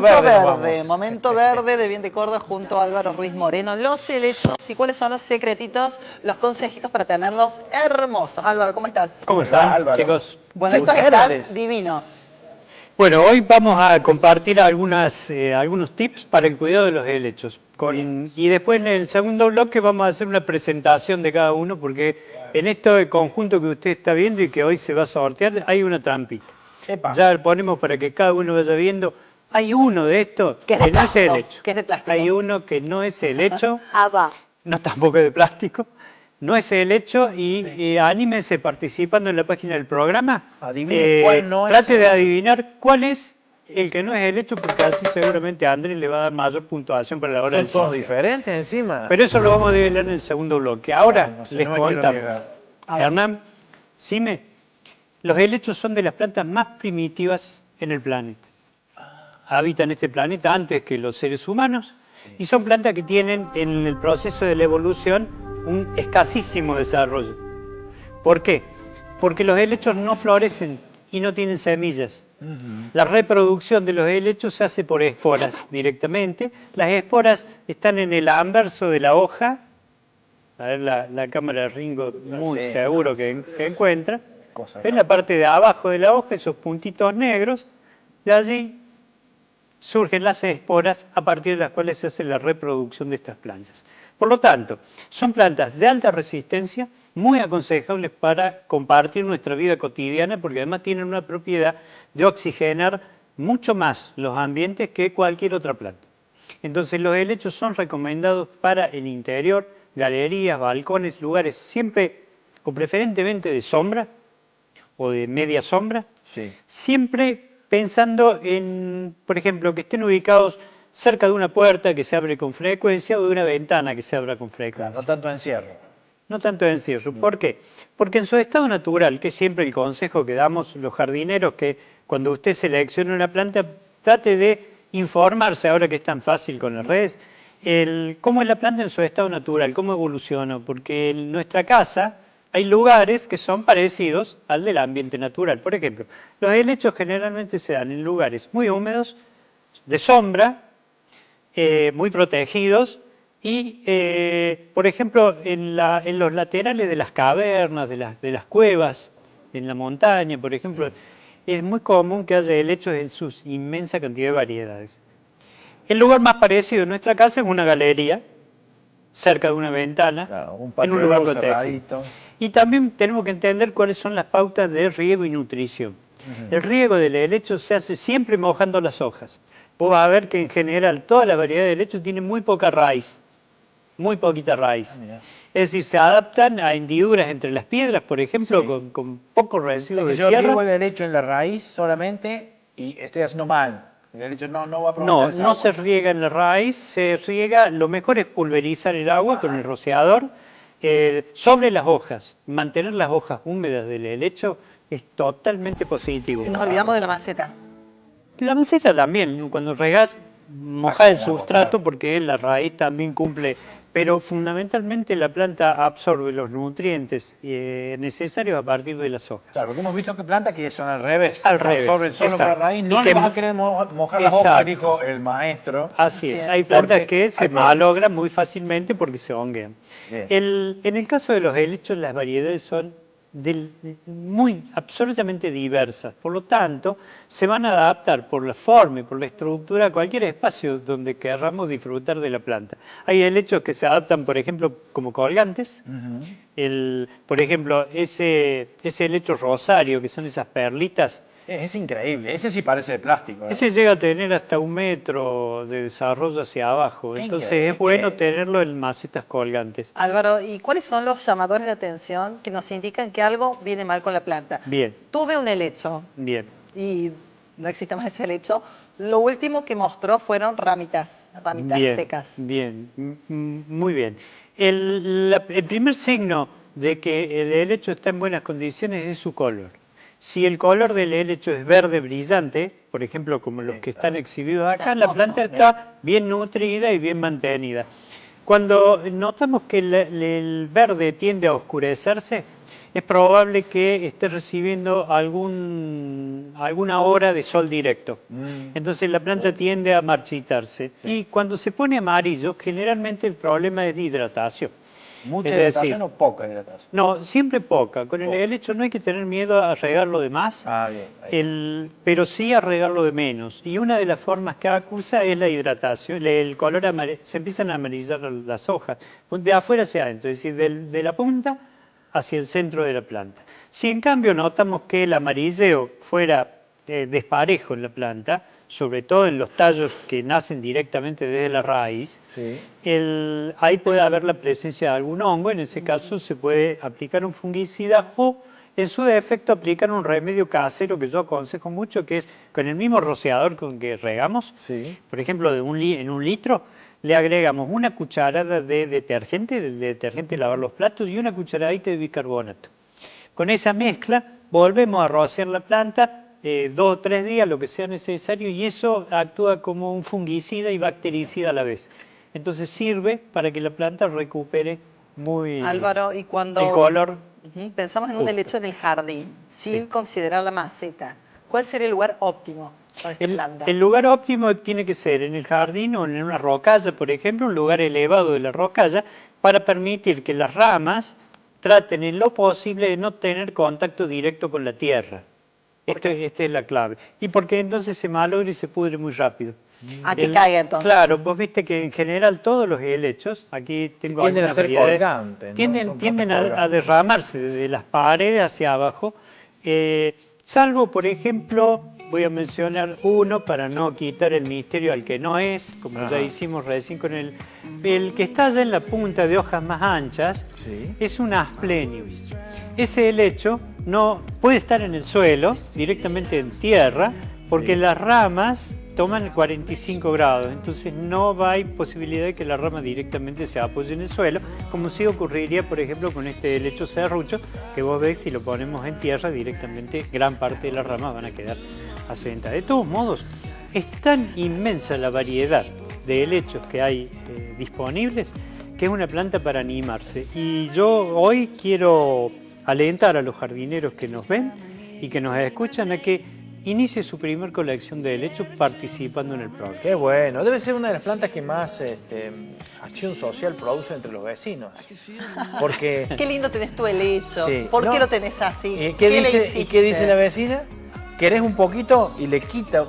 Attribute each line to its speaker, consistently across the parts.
Speaker 1: Momento verde,
Speaker 2: momento verde de Bien de Córdoba junto a Álvaro Ruiz Moreno. Los helechos y cuáles son los secretitos, los consejitos para tenerlos hermosos. Álvaro, ¿cómo estás?
Speaker 3: ¿Cómo están,
Speaker 1: Álvaro?
Speaker 3: chicos?
Speaker 2: Bueno, estos están divinos.
Speaker 3: Bueno, hoy vamos a compartir algunos tips para el cuidado de los helechos. Y después en el segundo bloque vamos a hacer una presentación de cada uno, porque en este conjunto que usted está viendo y que hoy se va a sortear, hay una trampita.
Speaker 1: Epa.
Speaker 3: Ya lo ponemos para que cada uno vaya viendo. Hay uno de estos que no es helecho.
Speaker 2: Que es de plástico.
Speaker 3: Hay uno que no es helecho. No, tampoco es de plástico. No es helecho y anímese participando en la página del programa.
Speaker 1: Adivine cuál no es.
Speaker 3: Trate de adivinar cuál es el que no es helecho, porque así seguramente a Andrés le va a dar mayor puntuación para la hora del
Speaker 1: Son todos
Speaker 3: sorteo.
Speaker 1: diferentes encima.
Speaker 3: Pero eso lo vamos a develar en el segundo bloque. Ahora
Speaker 1: No sé,
Speaker 3: les
Speaker 1: no me quiero
Speaker 3: contamos.
Speaker 1: negar.
Speaker 3: Hernán, Sime, los helechos son de las plantas más primitivas en el planeta. Habitan este planeta antes que los seres humanos y son plantas que tienen en el proceso de la evolución un escasísimo desarrollo. ¿Por qué? Porque los helechos no florecen y no tienen semillas. La reproducción de los helechos se hace por esporas directamente. Las esporas están en el anverso de la hoja. A ver la cámara de Ringo, muy seguro que encuentra. En la parte de abajo de la hoja, esos puntitos negros, de allí surgen las esporas a partir de las cuales se hace la reproducción de estas plantas. Por lo tanto, son plantas de alta resistencia, muy aconsejables para compartir nuestra vida cotidiana, porque además tienen una propiedad de oxigenar mucho más los ambientes que cualquier otra planta. Entonces los helechos son recomendados para el interior, galerías, balcones, lugares siempre o preferentemente de sombra o de media sombra, siempre pensando en, por ejemplo, que estén ubicados cerca de una puerta que se abre con frecuencia o de una ventana que se abra con frecuencia.
Speaker 1: No tanto encierro.
Speaker 3: No tanto de encierro. ¿Por qué? Porque en su estado natural, que es siempre el consejo que damos los jardineros, que cuando usted seleccione una planta, trate de informarse, ahora que es tan fácil con las redes, cómo es la planta en su estado natural, cómo evolucionó. Porque en nuestra casa hay lugares que son parecidos al del ambiente natural. Por ejemplo, los helechos generalmente se dan en lugares muy húmedos, de sombra, muy protegidos y, por ejemplo, en los laterales de las cavernas, de las cuevas, en la montaña, por ejemplo, es muy común que haya helechos en su inmensa cantidad de variedades. El lugar más parecido en nuestra casa es una galería, cerca de una ventana,
Speaker 1: Claro,
Speaker 3: en un lugar protegido.
Speaker 1: cerradito.
Speaker 3: Y también tenemos que entender cuáles son las pautas de riego y nutrición. El riego del helecho se hace siempre mojando las hojas. Vos vas a ver que en general toda la variedad de helechos tiene muy poca raíz, muy poquita raíz. Es decir, se adaptan a hendiduras entre las piedras, por ejemplo, con poco residuo de
Speaker 1: Yo
Speaker 3: tierra.
Speaker 1: riego el helecho en la raíz solamente y estoy haciendo mal. El helecho no va a aprovechar esa
Speaker 3: No
Speaker 1: agua.
Speaker 3: se riega en la raíz, se riega, lo mejor es pulverizar el agua con el rociador sobre las hojas. Mantener las hojas húmedas del helecho es totalmente positivo.
Speaker 2: Y nos olvidamos de la maceta.
Speaker 3: La maceta también, cuando regás, mojá el sustrato porque la raíz también cumple, pero fundamentalmente la planta absorbe los nutrientes necesarios a partir de las hojas.
Speaker 1: Claro, porque hemos visto que plantas que son al revés.
Speaker 3: Al revés,
Speaker 1: Absorben solo por la
Speaker 3: exacto.
Speaker 1: raíz. No
Speaker 3: Y
Speaker 1: le
Speaker 3: que-
Speaker 1: vas a querer mojar las
Speaker 3: Exacto.
Speaker 1: hojas, dijo el maestro.
Speaker 3: Así es,
Speaker 2: Sí,
Speaker 3: hay plantas
Speaker 1: porque
Speaker 3: que se
Speaker 1: hay-
Speaker 3: malogran muy fácilmente porque se honguean.
Speaker 1: Bien.
Speaker 3: En el caso de los helechos, las variedades son absolutamente diversas. Por lo tanto, se van a adaptar por la forma y por la estructura a cualquier espacio donde queramos disfrutar de la planta. Hay helechos que se adaptan, por ejemplo, como colgantes. Por ejemplo, ese helecho rosario, que son esas perlitas,
Speaker 1: Es increíble. Ese sí parece de plástico.
Speaker 3: ese llega a tener hasta 1 metro de desarrollo hacia abajo. Entonces
Speaker 1: Increíble.
Speaker 3: es bueno tenerlo en macetas colgantes.
Speaker 2: Álvaro, ¿y cuáles son los llamadores de atención que nos indican que algo viene mal con la planta?
Speaker 3: Bien,
Speaker 2: Tuve un helecho
Speaker 3: bien.
Speaker 2: y no existe más ese helecho. Lo último que mostró fueron ramitas
Speaker 3: Bien,
Speaker 2: secas.
Speaker 3: bien, muy bien. El primer signo de que el helecho está en buenas condiciones es su color. Si el color del helecho es verde brillante, por ejemplo, como los que están exhibidos acá, la planta está bien nutrida y bien mantenida. Cuando notamos que el verde tiende a oscurecerse, es probable que esté recibiendo alguna hora de sol directo. Entonces la planta tiende a marchitarse. Y cuando se pone amarillo, generalmente el problema es de hidratación.
Speaker 1: ¿Mucha
Speaker 3: Es decir,
Speaker 1: hidratación o poca hidratación?
Speaker 3: No, siempre poca. Con el helecho no hay que tener miedo a regarlo de más,
Speaker 1: Ah, bien. Ahí.
Speaker 3: pero sí a regarlo de menos. Y una de las formas que acusa es la hidratación. El color se empiezan a amarillar las hojas, de afuera hacia adentro, es decir, de la punta hacia el centro de la planta. Si en cambio notamos que el amarilleo fuera desparejo en la planta, sobre todo en los tallos que nacen directamente desde la raíz,
Speaker 1: Sí.
Speaker 3: ahí puede haber la presencia de algún hongo. En ese caso se puede aplicar un fungicida o, en su defecto, aplicar un remedio casero que yo aconsejo mucho, que es con el mismo rociador con que regamos.
Speaker 1: Sí.
Speaker 3: Por ejemplo, en un litro le agregamos una cucharada de detergente de lavar los platos y una cucharadita de bicarbonato. Con esa mezcla volvemos a rociar la planta 2 o 3 días, lo que sea necesario, y eso actúa como un fungicida y bactericida a la vez. Entonces sirve para que la planta recupere muy
Speaker 2: Álvaro, y cuando
Speaker 3: el color.
Speaker 2: pensamos en un helecho en el jardín, sin considerar la maceta, ¿cuál sería el lugar óptimo para esta planta?
Speaker 3: El lugar óptimo tiene que ser en el jardín o en una rocalla, por ejemplo, un lugar elevado de la rocalla, para permitir que las ramas traten en lo posible de no tener contacto directo con la tierra. Esta es la clave. Y porque entonces se malogra y se pudre muy rápido.
Speaker 2: Que caiga entonces.
Speaker 3: Claro, vos viste que en general todos los helechos, aquí tengo
Speaker 1: Tienden a
Speaker 3: algunas
Speaker 1: ser
Speaker 3: variedades,
Speaker 1: colgantes, ¿no?
Speaker 3: tienden
Speaker 1: Son
Speaker 3: tienden
Speaker 1: plantas
Speaker 3: a
Speaker 1: colgantes.
Speaker 3: derramarse de las paredes hacia abajo, salvo, por ejemplo, voy a mencionar uno para no quitar el misterio al que no es, como ya hicimos recién con el que está ya en la punta de hojas más anchas,
Speaker 1: Sí.
Speaker 3: es un asplenium. Ese helecho no puede estar en el suelo, directamente en tierra, porque las ramas toman 45 grados, entonces no hay posibilidad de que la rama directamente se apoye en el suelo, como sí ocurriría, por ejemplo, con este helecho serrucho, que vos ves, si lo ponemos en tierra, directamente gran parte de las ramas van a quedar asentadas. De todos modos, es tan inmensa la variedad de helechos que hay disponibles, que es una planta para animarse. Y yo hoy quiero alentar a los jardineros que nos ven y que nos escuchan a que inicie su primer colección de helechos participando en el programa.
Speaker 1: Qué bueno. Debe ser una de las plantas que más acción social produce entre los vecinos. Porque...
Speaker 2: Qué lindo tenés tu helecho.
Speaker 1: Sí.
Speaker 2: ¿Por
Speaker 1: No.
Speaker 2: qué lo tenés así?
Speaker 1: ¿Qué
Speaker 2: le
Speaker 1: dice, ¿y
Speaker 2: hiciste?
Speaker 1: qué dice la vecina? Querés un poquito y le quita un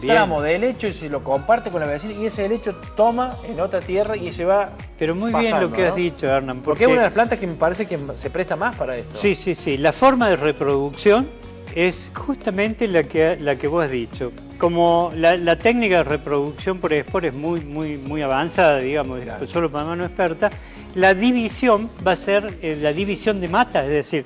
Speaker 3: Bien.
Speaker 1: tramo de helecho y se lo comparte con la vecina y ese helecho toma en otra tierra y se va
Speaker 3: Pero muy bien
Speaker 1: pasando,
Speaker 3: lo que has
Speaker 1: ¿no?
Speaker 3: dicho, Hernán.
Speaker 1: Porque es una de las plantas que me parece que se presta más para esto.
Speaker 3: Sí, sí, sí. La forma de reproducción es justamente la que vos has dicho. Como la técnica de reproducción por espora es muy avanzada, digamos,
Speaker 1: Claro.
Speaker 3: solo para mano experta, la división va a ser la división de matas, es decir,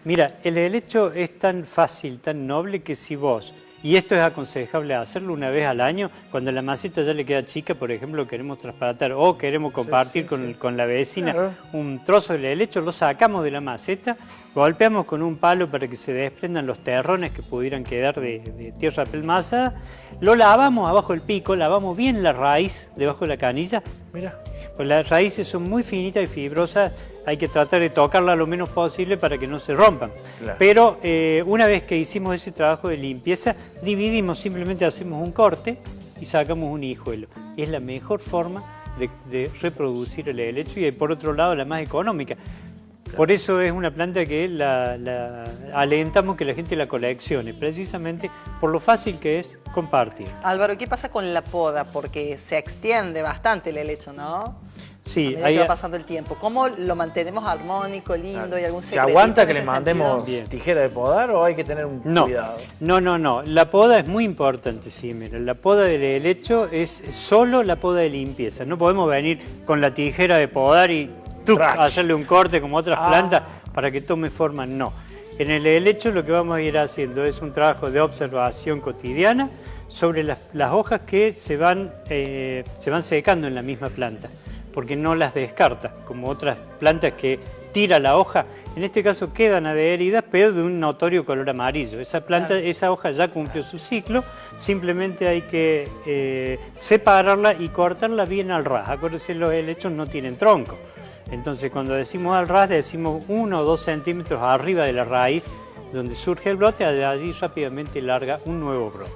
Speaker 3: mira, el helecho es tan fácil, tan noble, que si vos, y esto es aconsejable hacerlo una vez al año, cuando la maceta ya le queda chica, por ejemplo, queremos trasplantar o queremos compartir con la vecina
Speaker 1: Claro.
Speaker 3: un trozo del helecho, lo sacamos de la maceta, golpeamos con un palo para que se desprendan los terrones que pudieran quedar de tierra pelmazada, lo lavamos abajo del pico, lavamos bien la raíz debajo de la canilla.
Speaker 1: Mira.
Speaker 3: Pues las raíces son muy finitas y fibrosas, hay que tratar de tocarlas lo menos posible para que no se rompan.
Speaker 1: Claro.
Speaker 3: Pero una vez que hicimos ese trabajo de limpieza, dividimos, simplemente hacemos un corte y sacamos un hijuelo. Es la mejor forma de reproducir el helecho y por otro lado la más económica. Por eso es una planta que alentamos que la gente la coleccione, precisamente por lo fácil que es compartir.
Speaker 2: Álvaro, ¿qué pasa con la poda? Porque se extiende bastante el helecho, ¿no?
Speaker 3: Sí,
Speaker 2: A medida que va pasando el tiempo. ¿Cómo lo mantenemos armónico, lindo y algún
Speaker 1: ¿Se
Speaker 2: secretito
Speaker 1: aguanta
Speaker 2: en
Speaker 1: que le
Speaker 2: ese
Speaker 1: mandemos
Speaker 2: sentido?
Speaker 3: Bien.
Speaker 1: tijera de podar o hay que tener un cuidado?
Speaker 3: No. La poda es muy importante, sí, mira. La poda del helecho es solo la poda de limpieza. No podemos venir con la tijera de podar y
Speaker 1: Trash.
Speaker 3: hacerle un corte como otras plantas para que tome forma, no. En el helecho lo que vamos a ir haciendo es un trabajo de observación cotidiana sobre las hojas que se van secando en la misma planta, porque no las descarta, como otras plantas que tira la hoja. En este caso quedan adheridas, pero de un notorio color amarillo. Esa planta, esa hoja ya cumplió su ciclo, simplemente hay que separarla y cortarla bien al ras. Acuérdense, los helechos no tienen tronco. Entonces, cuando decimos al ras, decimos 1 o 2 centímetros arriba de la raíz, donde surge el brote, de allí rápidamente larga un nuevo brote.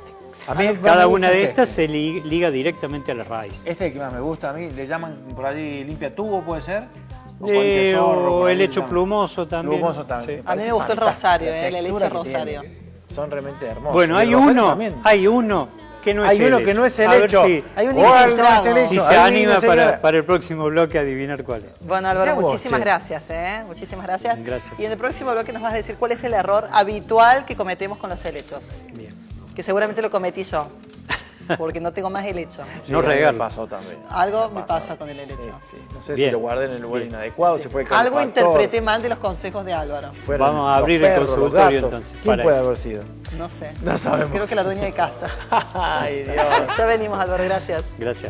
Speaker 1: A mí el que más
Speaker 3: Cada
Speaker 1: me
Speaker 3: una
Speaker 1: gusta
Speaker 3: de
Speaker 1: es
Speaker 3: estas se liga directamente a la raíz.
Speaker 1: Este es el que más me gusta a mí. Le llaman por allí limpia tubo, ¿puede ser? O cualquier zorro,
Speaker 3: O
Speaker 1: por
Speaker 3: el
Speaker 1: ahí
Speaker 3: hecho
Speaker 1: le llaman.
Speaker 3: plumoso también.
Speaker 1: Plumoso también.
Speaker 3: Sí.
Speaker 2: A mí me gustó el
Speaker 1: Fantástico,
Speaker 2: rosario,
Speaker 1: la
Speaker 2: el helecho
Speaker 1: textura que
Speaker 2: rosario.
Speaker 1: tiene. Son realmente hermosos.
Speaker 3: Bueno,
Speaker 1: Y el
Speaker 3: hay
Speaker 1: rosario
Speaker 3: uno
Speaker 1: también.
Speaker 3: que no es
Speaker 1: Hay uno
Speaker 3: helecho.
Speaker 1: que no es
Speaker 3: A ver
Speaker 1: helecho.
Speaker 3: si-
Speaker 2: Hay un
Speaker 1: ¿Cuál no es
Speaker 2: infiltrado.
Speaker 1: helecho?
Speaker 3: Si se
Speaker 1: Adivine,
Speaker 3: anima
Speaker 1: señora.
Speaker 3: para el próximo bloque a adivinar cuál es.
Speaker 2: Bueno, Álvaro,
Speaker 1: Mirá vos,
Speaker 2: muchísimas
Speaker 1: che.
Speaker 2: gracias, Muchísimas gracias.
Speaker 3: Gracias.
Speaker 2: Y en el próximo bloque nos vas a decir cuál es el error habitual que cometemos con los helechos.
Speaker 3: Bien.
Speaker 2: Que seguramente lo cometí yo, porque no tengo más helecho.
Speaker 1: Sí,
Speaker 3: No
Speaker 1: a mí me
Speaker 3: regalo.
Speaker 1: pasó también.
Speaker 2: Algo me pasa con el helecho.
Speaker 1: Sí, sí. No sé
Speaker 3: Bien.
Speaker 1: si lo guardé en el lugar
Speaker 3: Bien.
Speaker 1: inadecuado, si fue el
Speaker 2: Algo
Speaker 1: calefactor,
Speaker 2: interpreté mal de los consejos de Álvaro.
Speaker 1: fueron
Speaker 3: Vamos a
Speaker 1: los
Speaker 3: abrir el
Speaker 1: perros, los
Speaker 3: consultorio,
Speaker 1: gatos.
Speaker 3: entonces,
Speaker 1: ¿Quién
Speaker 3: para
Speaker 1: puede
Speaker 3: eso.
Speaker 1: haber sido?
Speaker 2: No sé.
Speaker 1: No sabemos.
Speaker 2: Creo que la dueña de casa.
Speaker 1: Ay, Dios.
Speaker 2: Ya venimos, Álvaro, gracias.
Speaker 3: Gracias.